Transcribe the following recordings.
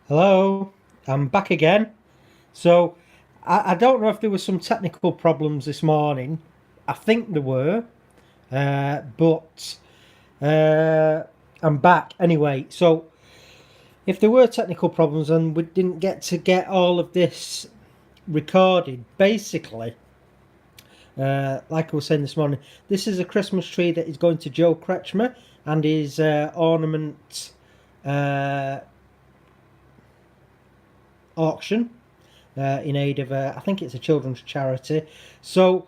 Hello, I'm back again. So, I don't know if there were some technical problems this morning. I think there were, but uh, I'm back anyway. So, if there were technical problems and we didn't get all of this recorded, basically, like I was saying this morning, this is a Christmas tree that is going to Joe Krcma and his ornament uh, auction. In aid of I think it's a children's charity. So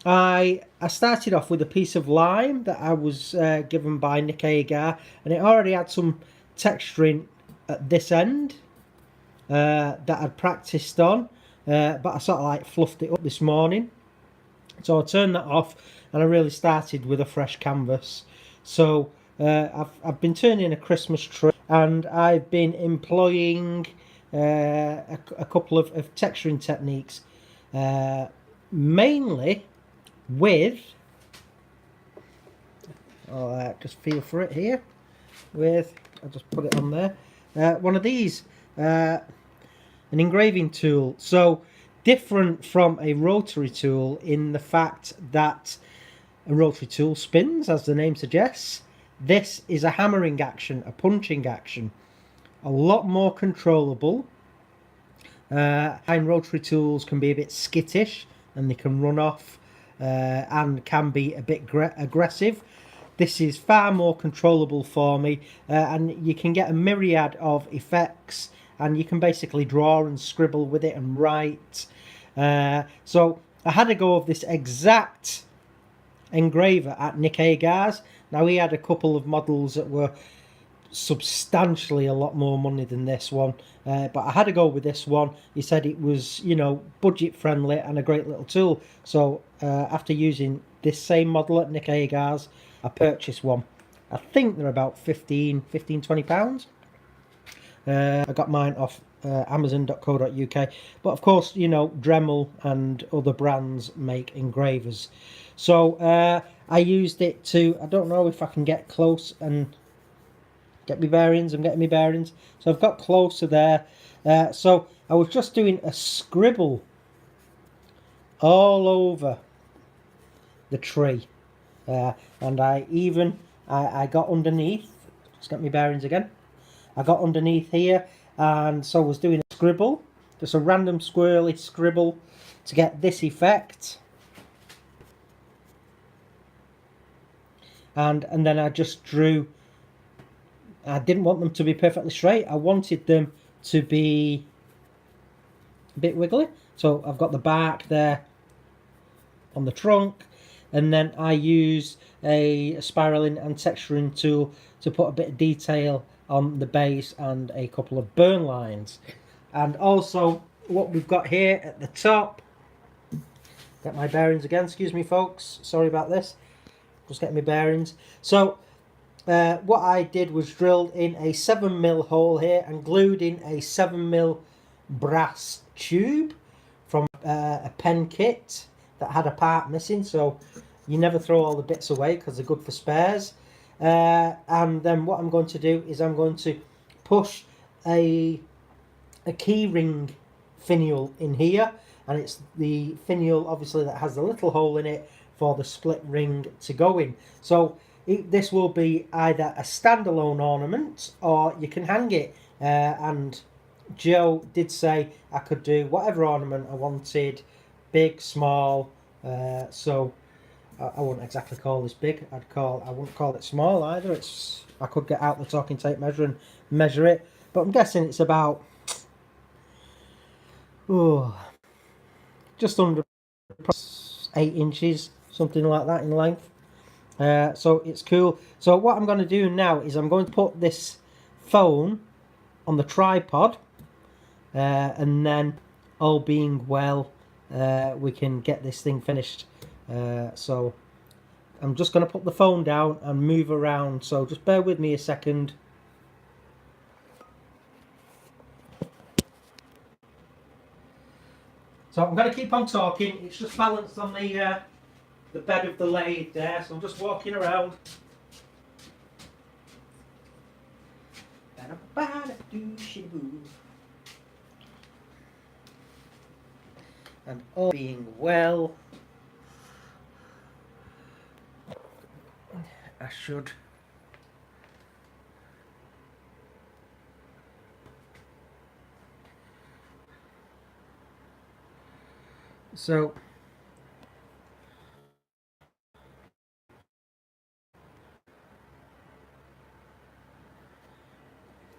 I started off with a piece of lime that I was given by Nick Agar, and it already had some texturing at this end that I'd practiced on, but I sort of like fluffed it up this morning. So I turned that off, and I really started with a fresh canvas. So I've been turning a Christmas tree, and I've been employing a couple of texturing techniques, mainly with, just feel for it here, I'll just put it on there, one of these, an engraving tool. So different from a rotary tool in the fact that a rotary tool spins, as the name suggests. This is a hammering action, a punching action. A lot more controllable. And rotary tools can be a bit skittish and they can run off and can be a bit aggressive. This is far more controllable for me, and you can get a myriad of effects, and you can basically draw and scribble with it and write. So I had a go of this exact engraver at Nick Agar's. Now, he had a couple of models that were substantially a lot more money than this one, but I had to go with this one. He said it was, budget friendly and a great little tool. So after using this same model at Nick Agar's, I purchased one. I think they're about 20 pounds. I got mine off amazon.co.uk, but of course, Dremel and other brands make engravers. So I used it to, I don't know if I can get close and get me bearings. I'm getting me bearings. So I've got closer there. So I was just doing a scribble all over the tree. And I got underneath. Just get me bearings again. I got underneath here, and so I was doing a scribble, just a random squirrely scribble to get this effect. And then I just drew. I didn't want them to be perfectly straight. I wanted them to be a bit wiggly. So I've got the bark there on the trunk, and then I use a spiraling and texturing tool to put a bit of detail on the base and a couple of burn lines. And also what we've got here at the top, get my bearings again, excuse me folks, sorry about this, just getting my bearings. So what I did was drilled in a 7mm hole here and glued in a 7mm brass tube from a pen kit that had a part missing, so you never throw all the bits away because they're good for spares. And then what I'm going to do is I'm going to push a key ring finial in here, and it's the finial obviously that has the little hole in it for the split ring to go in. So this will be either a standalone ornament or you can hang it, and Joe did say I could do whatever ornament I wanted, big, small, so I wouldn't exactly call this big. I wouldn't call it small either. I could get out the talking tape measure and measure it, but I'm guessing it's about just under 8 inches, something like that in length. So it's cool. So what I'm going to do now is I'm going to put this phone on the tripod, and then all being well, we can get this thing finished. So I'm just going to put the phone down and move around, so just bear with me a second. So I'm going to keep on talking. It's just balanced on the bed of the lathe there, so I'm just walking around. and all being well, I should so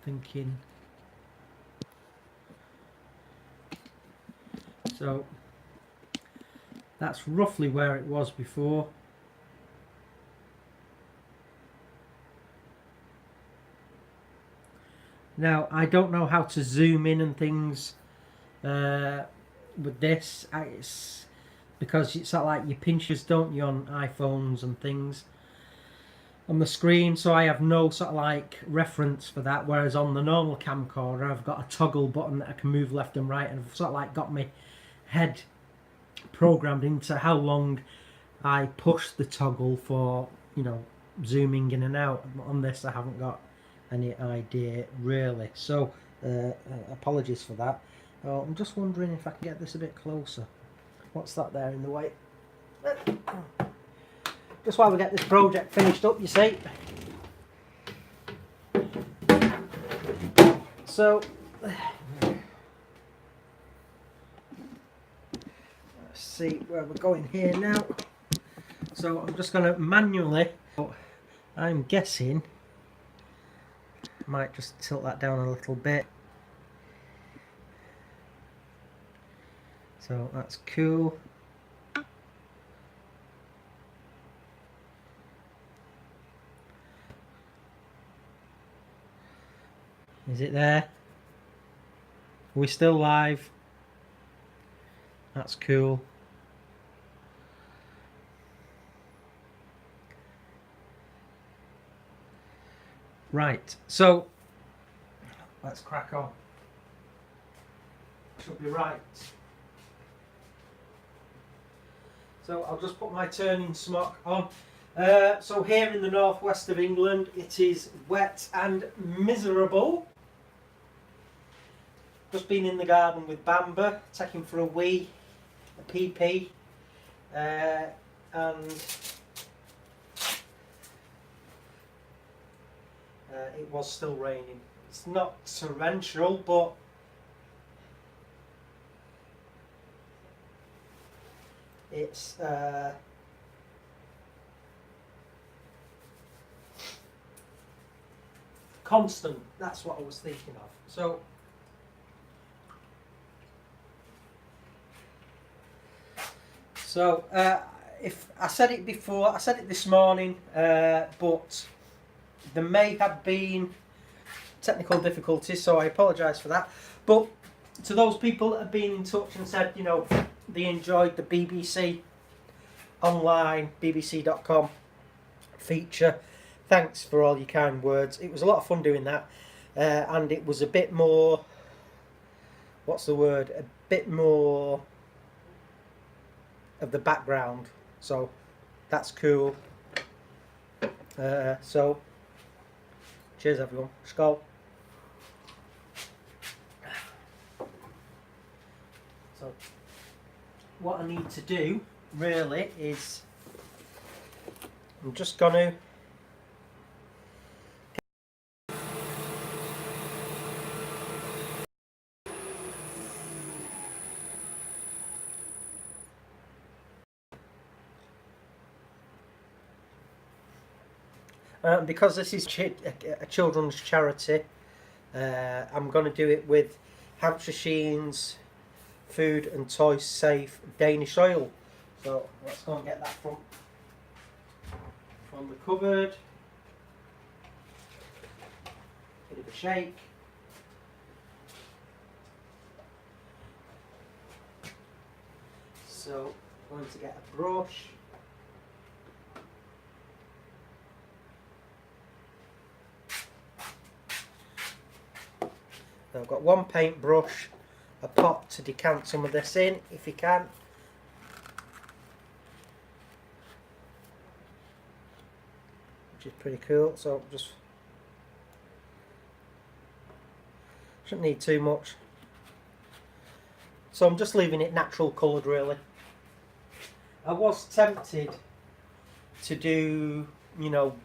thinking so that's roughly where it was before. Now I don't know how to zoom in and things with this. It's because it's sort of like your pinches, don't you, on iPhones and things on the screen, so I have no sort of like reference for that, whereas on the normal camcorder I've got a toggle button that I can move left and right, and I've sort of like got my head programmed into how long I push the toggle for, you know, zooming in and out. On this I haven't got any idea really, so apologies for that. I'm just wondering if I can get this a bit closer. What's that there in the way? Just while we get this project finished up, you see. So let's see where we're going here now. So I'm just going to manually, I'm guessing, I might just tilt that down a little bit. So that's cool. Is it there? Are we still live? That's cool. Right, so let's crack on. Should be right. So I'll just put my turning smock on. So here in the northwest of England it is wet and miserable. Just been in the garden with Bamba, taking for a wee, a pee-pee, and it was still raining. It's not torrential, but it's constant. That's what I was thinking of. So if I said it before, I said it this morning, but there may have been technical difficulties, so I apologise for that. But to those people that have been in touch and said, you know, they enjoyed the BBC online, bbc.com feature, thanks for all your kind words. It was a lot of fun doing that, and it was a bit more, what's the word, a bit more of the background, so that's cool. So cheers everyone, skål. So what I need to do really is I'm just gonna because this is a children's charity, I'm going to do it with Hampshire Sheen's Food and Toy Safe Danish oil. So let's go and get that from the cupboard. Bit of a shake. So I'm going to get a brush. Now I've got one paintbrush, a pot to decant some of this in, if you can. Which is pretty cool, so just shouldn't need too much. So I'm just leaving it natural coloured really. I was tempted to do, you know,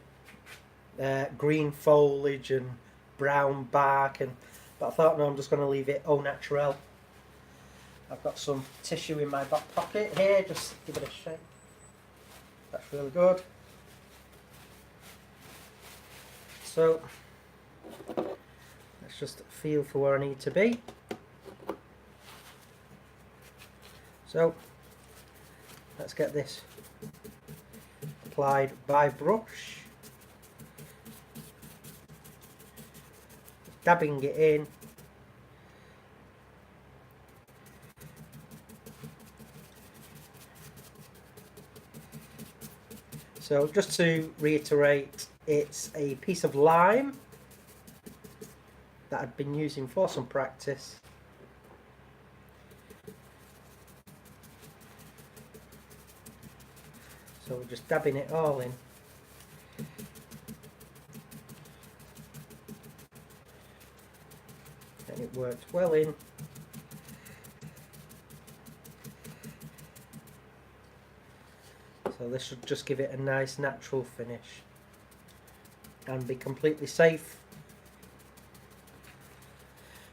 green foliage and brown bark, but I thought no, I'm just going to leave it au naturel. I've got some tissue in my back pocket here, just give it a shake. That's really good. So let's just feel for where I need to be. So let's get this applied by brush, dabbing it in. So just to reiterate, it's a piece of lime that I've been using for some practice. So we're just dabbing it all in. And it worked well in. So this should just give it a nice natural finish and be completely safe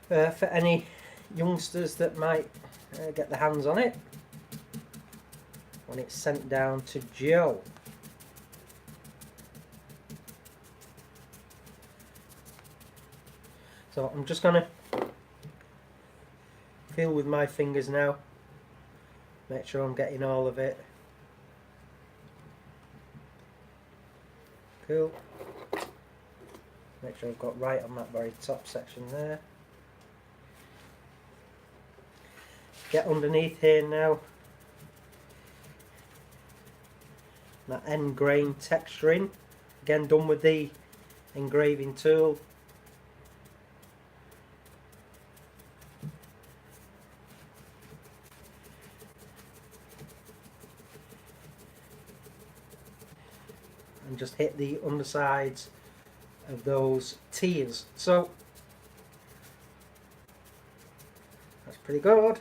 for any youngsters that might get their hands on it when it's sent down to Joe. So I'm just going to feel with my fingers now, make sure I'm getting all of it. Cool. Make sure I've got right on that very top section there. Get underneath here now. That end grain texturing, again done with the engraving tool. And just hit the undersides of those tears. So that's pretty good.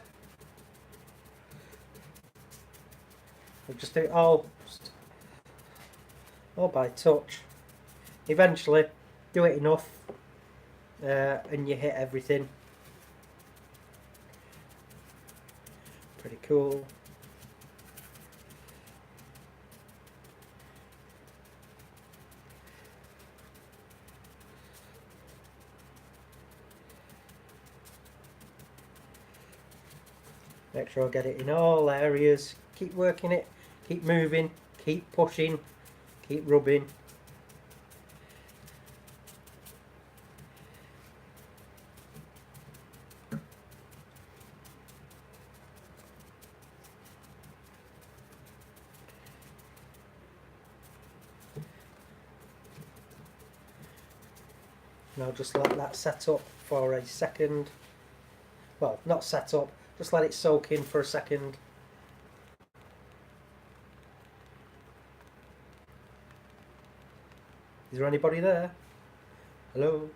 We'll just do it all by touch. Eventually do it enough and you hit everything. Pretty cool. Make sure I get it in all areas. Keep working it, keep moving, keep pushing, keep rubbing. Now just let that set up for a second. Well, not set up, just let it soak in for a second. Is there anybody there? Hello?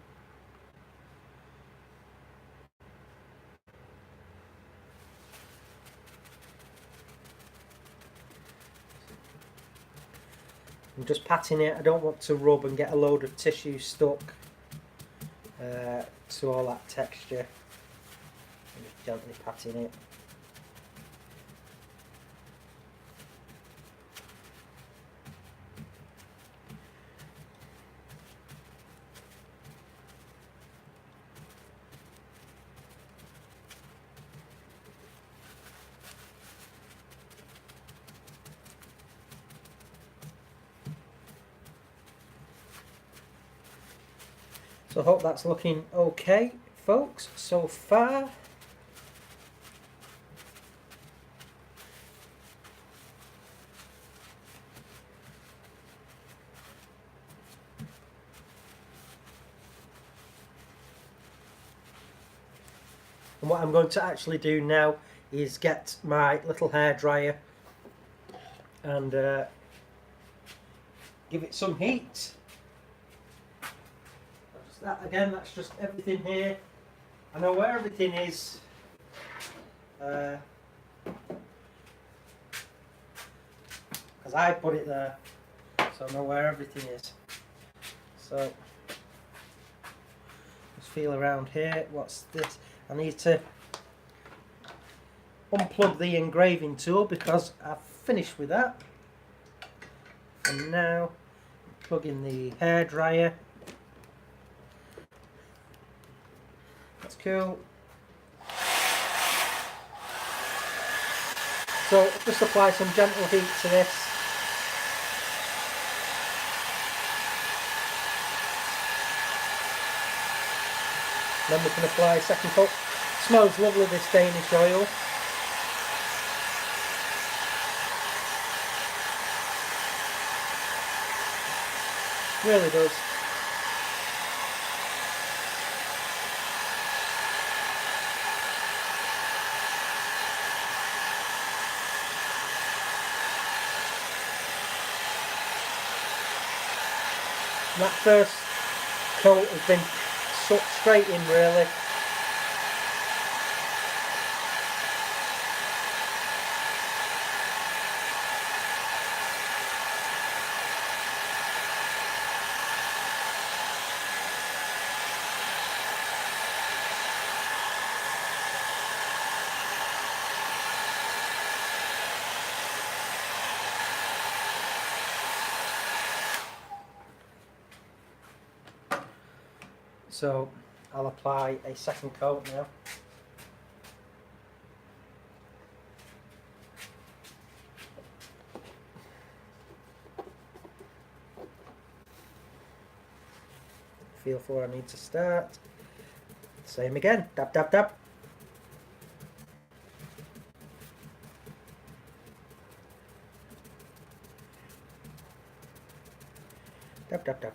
I'm just patting it. I don't want to rub and get a load of tissue stuck to all that texture. I'm just gently patting it. So I hope that's looking okay, folks, so far. And what I'm going to actually do now is get my little hairdryer and give it some heat. That again, that's just everything here. I know where everything is. because I put it there, so I know where everything is. So just feel around here. What's this? I need to unplug the engraving tool because I've finished with that. And now plug in the hairdryer. That's cool. So just apply some gentle heat to this. Then we can apply a second coat. Smells lovely, this Danish oil. Really does. And that first coat has been sucked straight in, really. So I'll apply a second coat now. Feel for where I need to start. Same again. Dab, dab, dab. Dab, dab, dab.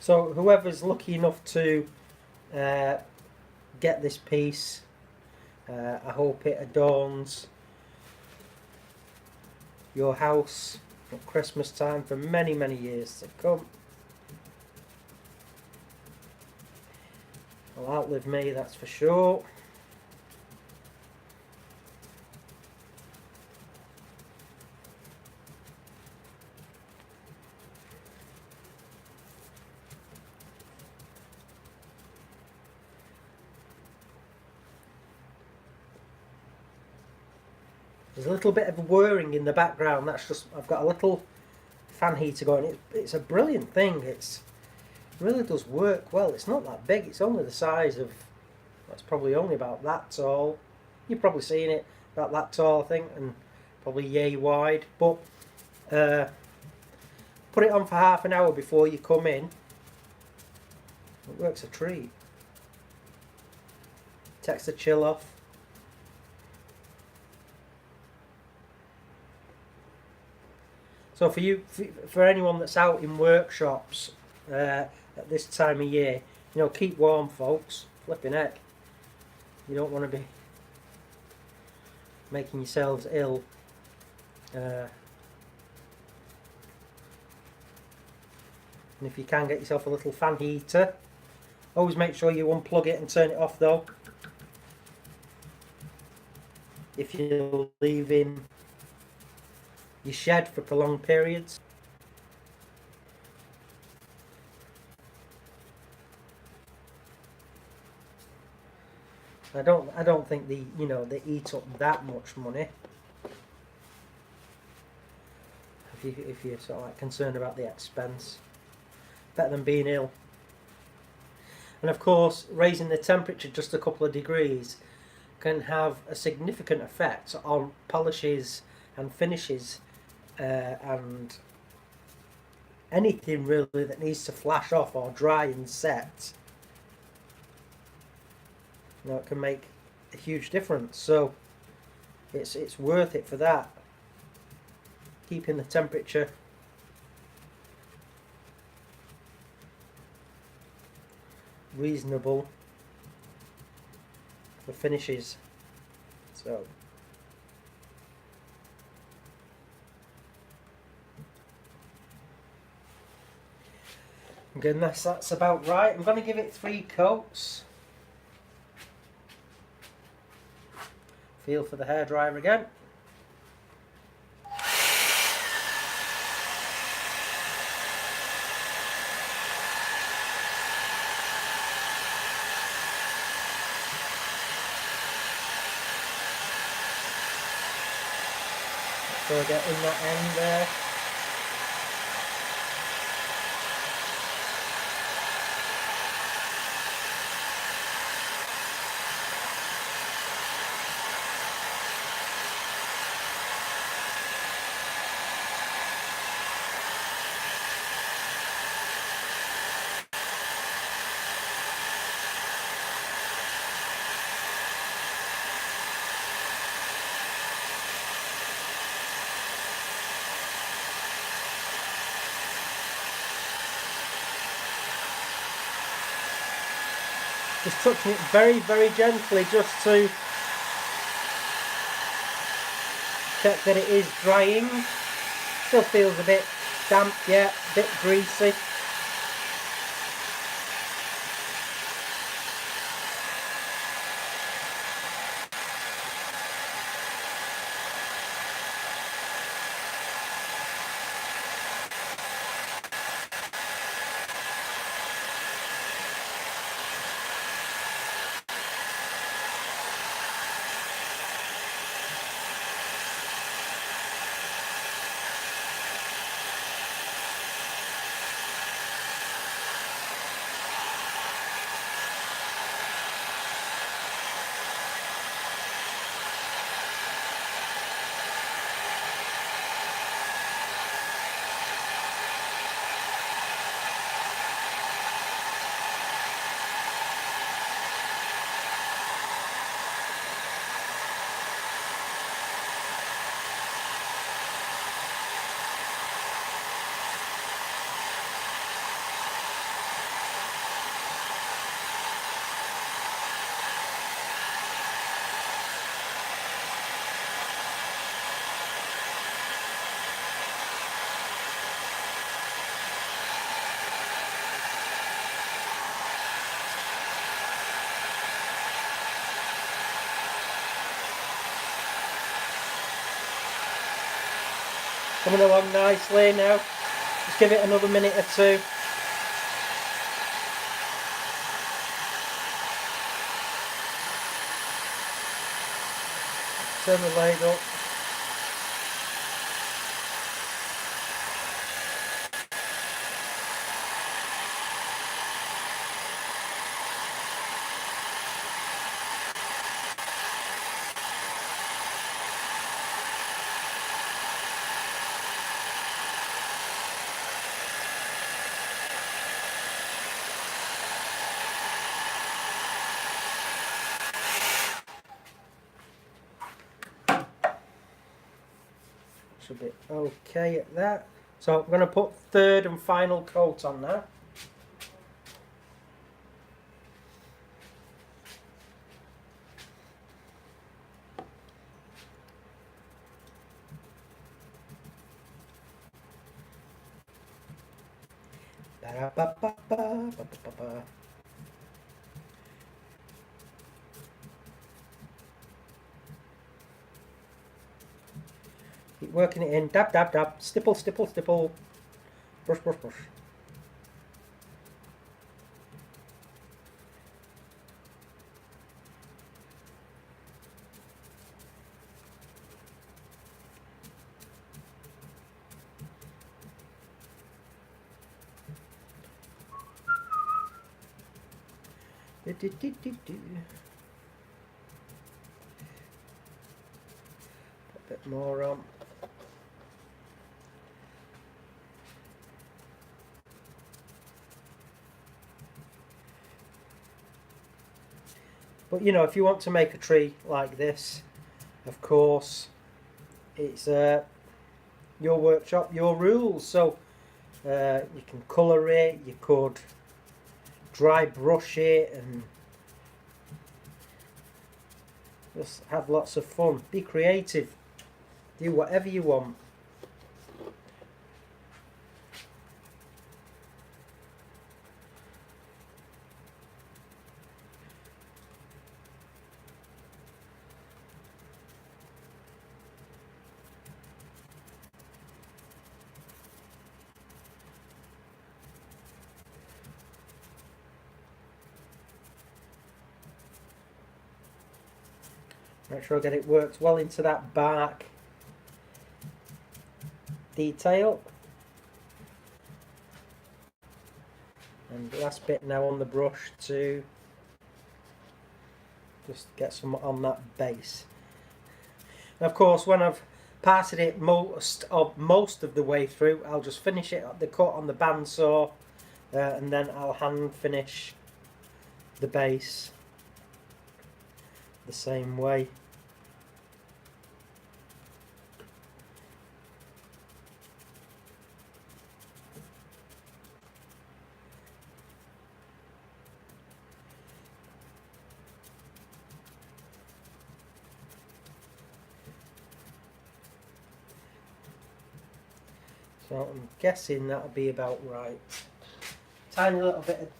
So whoever's lucky enough to get this piece, I hope it adorns your house at Christmas time for many, many years to come. It'll outlive me, that's for sure. There's a little bit of whirring in the background. That's just, I've got a little fan heater going. It's a brilliant thing. It really does work well. It's not that big. It's only the size of, it's probably only about that tall. You've probably seen it, about that tall, I think, and probably yay wide. But put it on for half an hour before you come in. It works a treat. Takes the chill off. So for you, for anyone that's out in workshops at this time of year, you know, keep warm, folks. Flipping heck, you don't want to be making yourselves ill. And if you can, get yourself a little fan heater. Always make sure you unplug it and turn it off, though, if you're leaving your shed for prolonged periods. I don't think they eat up that much money. If you're sort of like concerned about the expense, better than being ill. And of course, raising the temperature just a couple of degrees can have a significant effect on polishes and finishes. And anything really that needs to flash off or dry and set, you know, it can make a huge difference. So it's worth it for that. Keeping the temperature reasonable for finishes. So Goodness, that's about right. I'm going to give it 3 coats. Feel for the hairdryer again. So I get in that end there. Just touching it very, very gently just to check that it is drying. Still feels a bit damp, yeah, a bit greasy. Coming along nicely now. Just give it another minute or 2. Turn the light up. Should be okay at that. So I'm going to put 3rd and final coat on now. Ba-da-ba-ba-ba-ba-ba-ba. Keep working it in. Dab, dab, dab. Stipple, stipple, stipple. Brush, brush, brush. Do-do-do-do-do. A bit more on. But you know, if you want to make a tree like this, of course, it's your workshop, your rules. So you can colour it, you could dry brush it, and just have lots of fun. Be creative. Do whatever you want. Make sure I get it worked well into that bark detail. And last bit now on the brush to just get some on that base. And of course, when I've parted it most of the way through, I'll just finish it at the cut on the bandsaw, and then I'll hand finish the base the same way. So I'm guessing that'll be about right. Tiny little bit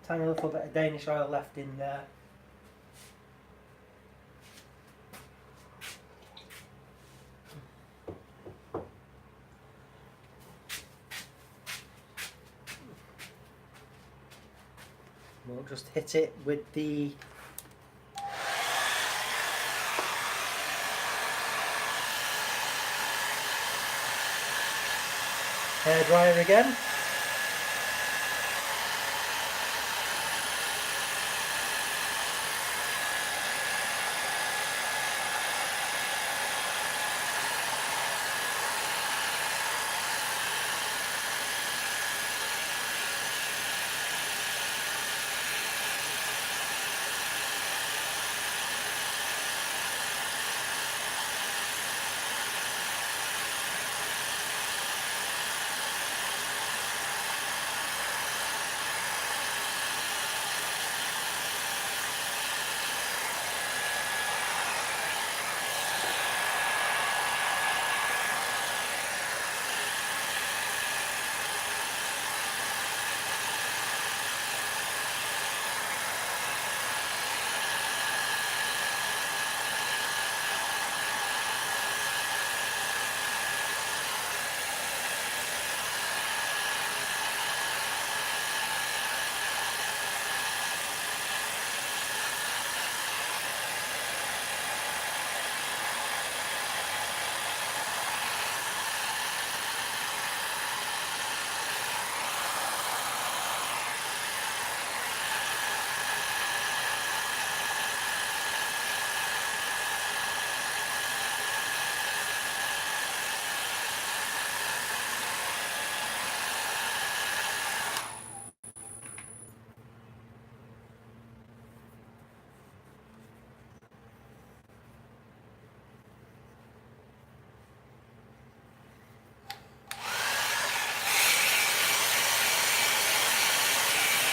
of Danish oil left in there. We'll just hit it with the hairdryer again.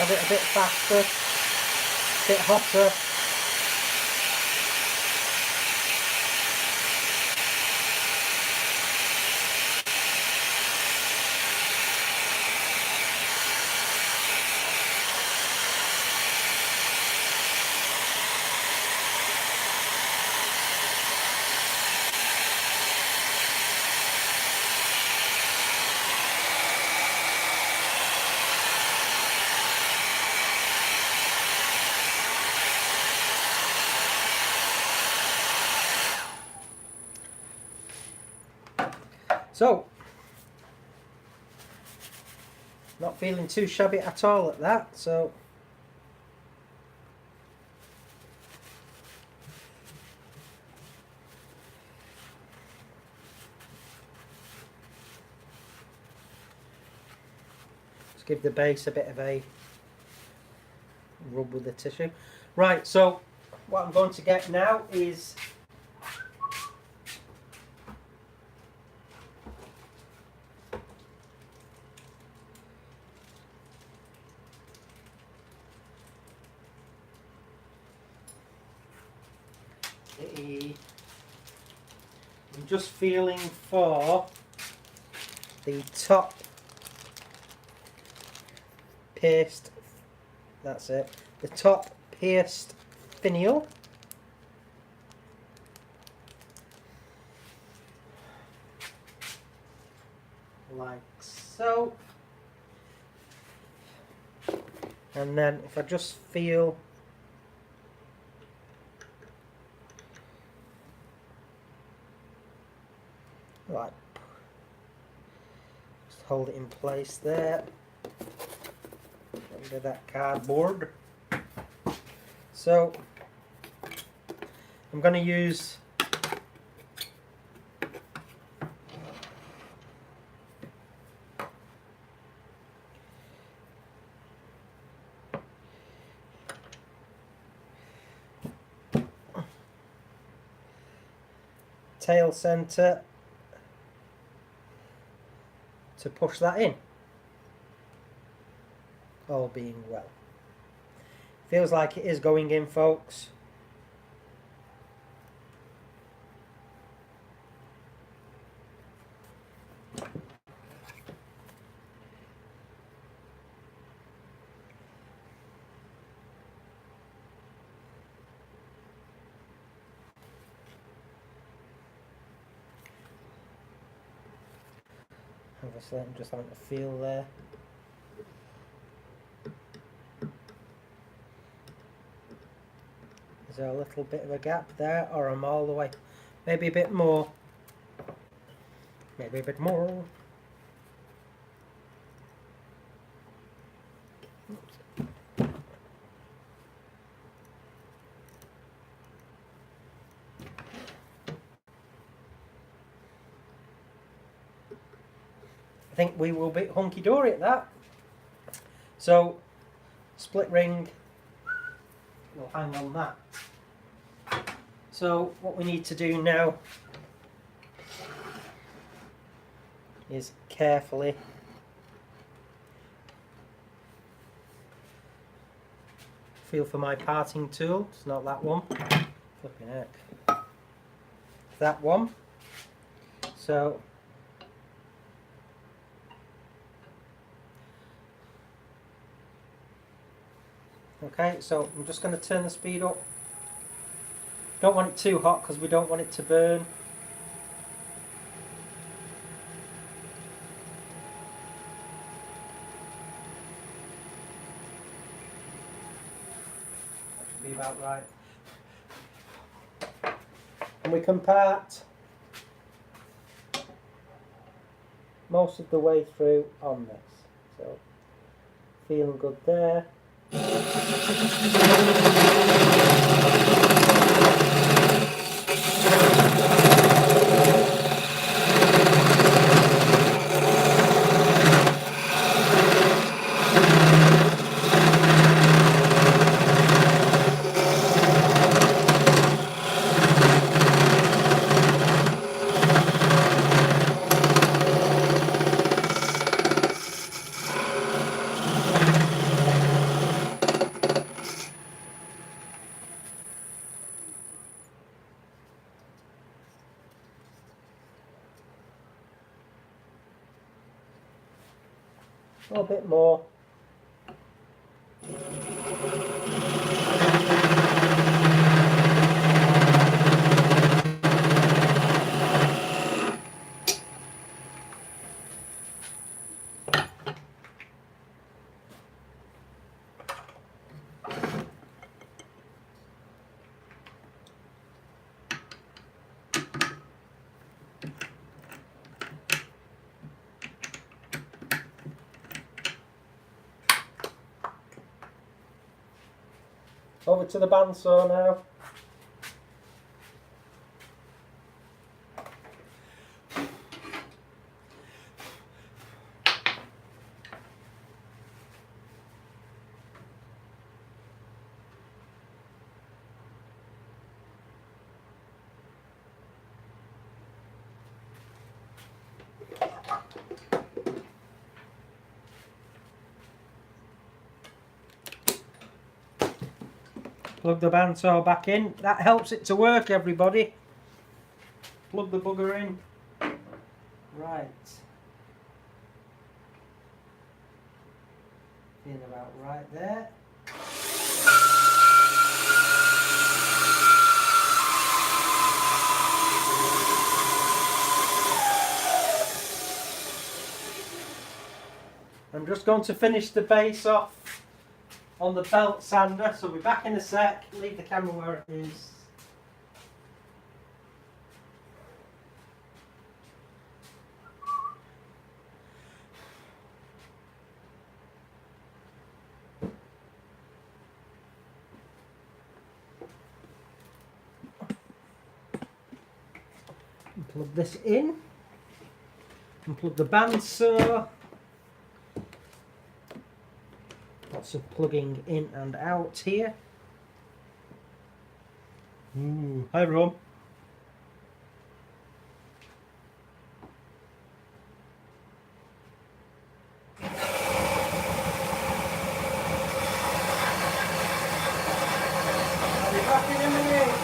Have it a bit faster, a bit hotter. So, not feeling too shabby at all at that, so just give the base a bit of a rub with the tissue. Right, so what I'm going to get now is I'm just feeling for the top paste, that's it, the top paste finial. Like so. And then if I just feel Right, just hold it in place there under that cardboard. So I'm going to use tail center to push that in, all being well. Feels like it is going in, folks. Obviously, I'm just having to feel there. Is there a little bit of a gap there, or I'm all the way? Maybe a bit more. Maybe a bit more. I think we will be hunky-dory at that. So, split ring will hang on that. So, what we need to do now is carefully feel for my parting tool. It's not that one. Flipping heck. That one. So, okay, so I'm just going to turn the speed up. Don't want it too hot because we don't want it to burn. That should be about right. And we can part most of the way through on this. So, feeling good there. A little bit more. Over to the bandsaw now. Plug the bandsaw back in. That helps it to work, everybody. Plug the bugger in. Right. Feeling about right there. I'm just going to finish the base off on the belt sander, so we'll be back in a sec. Leave the camera where it is. plug this in and plug the bandsaw. Lots of plugging in and out here. Ooh, hi everyone. I'll be back in a minute.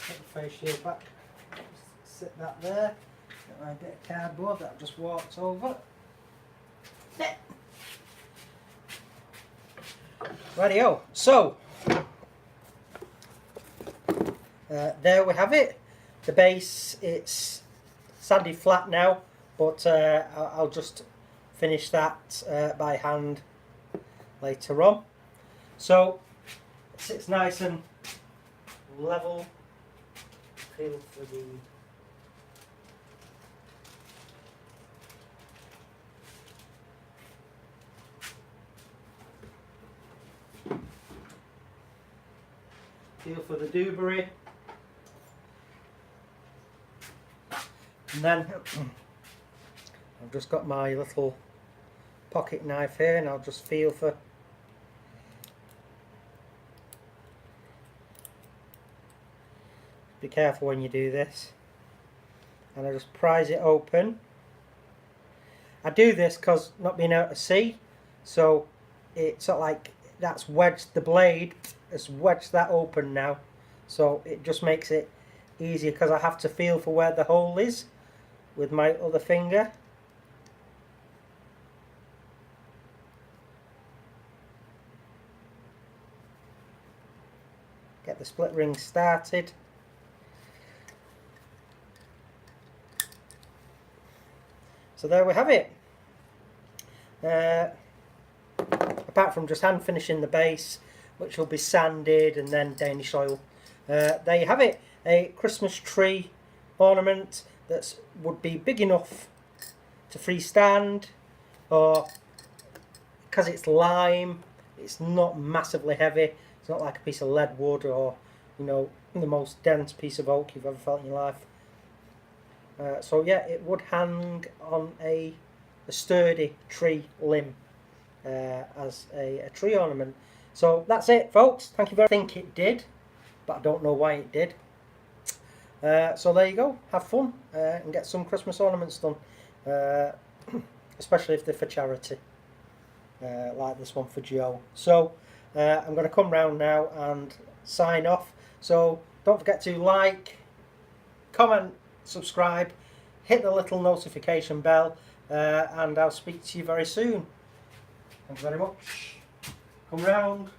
Put the face shield back. Just sit that there. Get my bit of cardboard that I've just walked over. There. Rightio. So there we have it. The base, it's sanded flat now, but I'll just finish that by hand later on. So it sits nice and level. Feel for the doobery, and then I've just got my little pocket knife here, and I'll just feel for be careful when you do this, and I just prise it open. I do this because not being able to see, so it's sort of like that's wedged the blade, it's wedged that open now, so it just makes it easier because I have to feel for where the hole is with my other finger. Get the split ring started. So there we have it. I apart from just hand finishing the base, which will be sanded and then Danish oil. There you have it, a Christmas tree ornament that would be big enough to freestand, or because it's lime, it's not massively heavy. It's not like a piece of lead wood or, you know, the most dense piece of oak you've ever felt in your life. So yeah, it would hang on a sturdy tree limb as a tree ornament. So that's it, folks. Thank you very much. I think it did, but I don't know why it did. So there you go. Have fun and get some Christmas ornaments done, especially if they're for charity, like this one for Joe. So I'm going to come round now and sign off. So don't forget to like, comment, subscribe, hit the little notification bell, and I'll speak to you very soon. Thank you very much. Come round.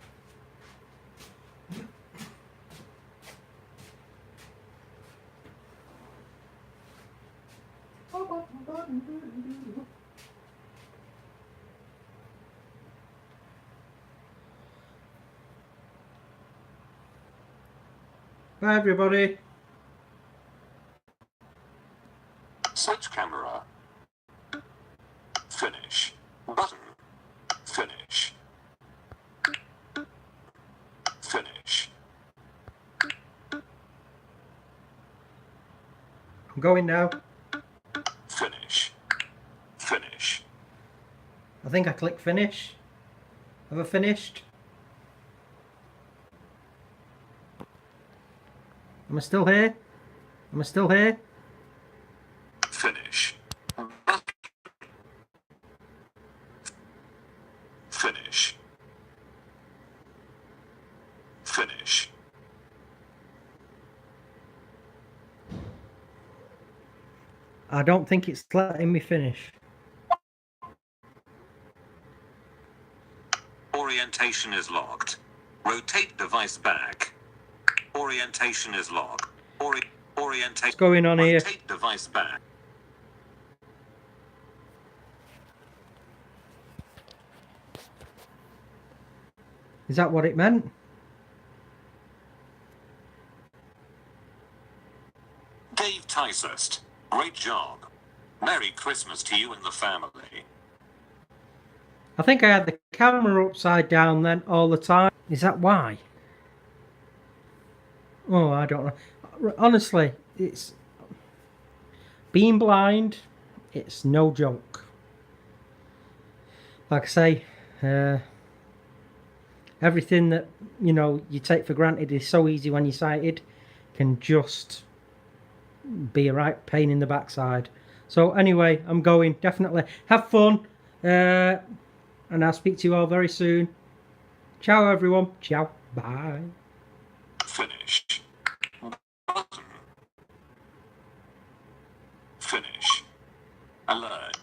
Bye everybody. Set camera. Finish. Button. Finish. Finish. I'm going now. Finish. Finish. I think I clicked finish. Have I finished? Am I still here? Am I still here? Finish. Finish. Finish. I don't think it's letting me finish. Orientation is locked. Rotate device back. Orientation is locked. Orientation. What's going on here? Rotate device back. Is that what it meant? Dave Tysust. Great job. Merry Christmas to you and the family. I think I had the camera upside down then all the time. Is that why? Oh, I don't know. Honestly, it's... being blind, it's no joke. Like I say, everything that, you know, you take for granted is so easy when you're sighted can just be a right pain in the backside. So anyway, I'm going. Definitely have fun, and I'll speak to you all very soon. Ciao everyone. Ciao. Bye. Finish. Button. Finish. Alert.